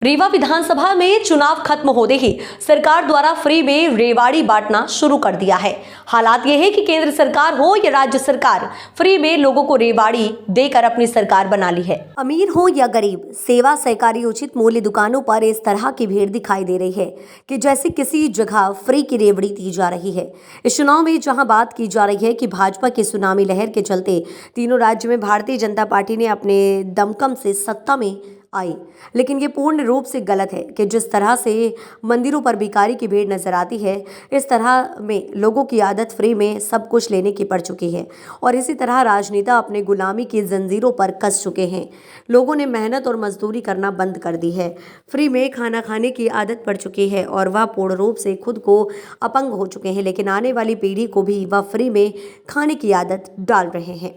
रीवा विधानसभा में चुनाव खत्म होते ही सरकार द्वारा फ्री में रेवाड़ी बांटना शुरू कर दिया है। हालात ये है कि केंद्र सरकार हो या राज्य सरकार, फ्री में लोगों को रेवाड़ी देकर अपनी सरकार बना ली है। अमीर हो या गरीब, सेवा सहकारी उचित मूल्य दुकानों पर इस तरह की भीड़ दिखाई दे रही है कि जैसे किसी जगह फ्री की रेवड़ी दी जा रही है। इस चुनाव में जहां बात की जा रही है कि भाजपा की सुनामी लहर के चलते तीनों राज्य में भारतीय जनता पार्टी ने अपने दमखम से सत्ता में आई, लेकिन ये पूर्ण रूप से गलत है कि जिस तरह से मंदिरों पर भिखारी की भीड़ नजर आती है, इस तरह में लोगों की आदत फ्री में सब कुछ लेने की पड़ चुकी है और इसी तरह राजनेता अपने गुलामी की जंजीरों पर कस चुके हैं। लोगों ने मेहनत और मजदूरी करना बंद कर दी है, फ्री में खाना खाने की आदत पड़ चुकी है और वह पूर्ण रूप से खुद को अपंग हो चुके हैं, लेकिन आने वाली पीढ़ी को भी वह फ्री में खाने की आदत डाल रहे हैं।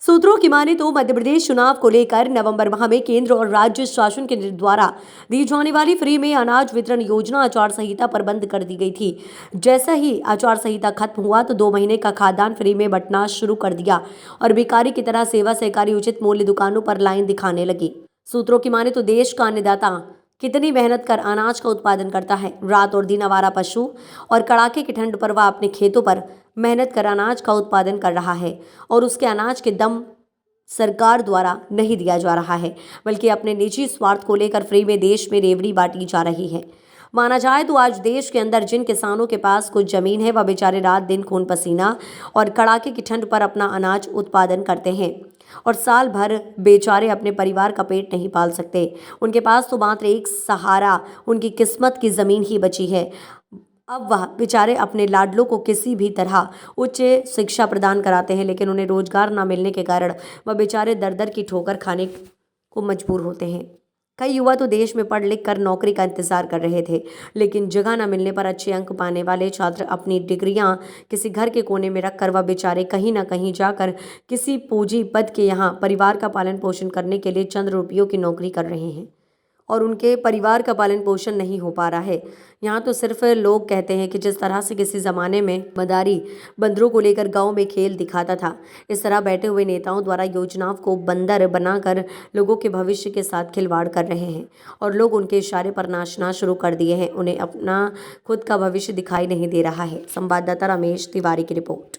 सूत्रों की माने तो मध्य प्रदेश चुनाव को लेकर नवंबर माह में केंद्र और राज्य शासन के द्वारा दी जाने वाली फ्री में अनाज वितरण योजना आचार संहिता पर बंद कर दी गई थी। जैसा ही आचार संहिता खत्म हुआ तो 2 महीने का खाद्यान्न फ्री में बंटना शुरू कर दिया और भिखारी की तरह सेवा सहकारी उचित मूल्य दुकानों पर लाइन दिखाने लगी। सूत्रों की माने तो देश का अन्नदाता कितनी मेहनत कर अनाज का उत्पादन करता है। रात और दिन आवारा पशु और कड़ाके की ठंड पर वह अपने खेतों पर मेहनत कर अनाज का उत्पादन कर रहा है और उसके अनाज के दम सरकार द्वारा नहीं दिया जा रहा है, बल्कि अपने निजी स्वार्थ को लेकर फ्री में देश में रेवड़ी बांटी जा रही है। माना जाए तो आज देश के अंदर जिन किसानों के पास कुछ जमीन है, वह बेचारे रात दिन खून पसीना और कड़ाके की ठंड पर अपना अनाज उत्पादन करते हैं और साल भर बेचारे अपने परिवार का पेट नहीं पाल सकते। उनके पास तो मात्र एक सहारा उनकी किस्मत की ज़मीन ही बची है। अब वह बेचारे अपने लाडलों को किसी भी तरह उच्च शिक्षा प्रदान कराते हैं, लेकिन उन्हें रोजगार न मिलने के कारण वह बेचारे दर दर की ठोकर खाने को मजबूर होते हैं। कई युवा तो देश में पढ़ लिख कर नौकरी का इंतजार कर रहे थे, लेकिन जगह न मिलने पर अच्छे अंक पाने वाले छात्र अपनी डिग्रियां किसी घर के कोने में रखकर वह बेचारे कहीं ना कहीं जाकर किसी पूंजीपति के यहाँ परिवार का पालन पोषण करने के लिए चंद रुपयों की नौकरी कर रहे हैं और उनके परिवार का पालन पोषण नहीं हो पा रहा है। यहाँ तो सिर्फ लोग कहते हैं कि जिस तरह से किसी ज़माने में मदारी बंदरों को लेकर गांव में खेल दिखाता था, इस तरह बैठे हुए नेताओं द्वारा योजनाओं को बंदर बनाकर लोगों के भविष्य के साथ खिलवाड़ कर रहे हैं और लोग उनके इशारे पर नाचना शुरू कर दिए हैं। उन्हें अपना खुद का भविष्य दिखाई नहीं दे रहा है। संवाददाता रमेश तिवारी की रिपोर्ट।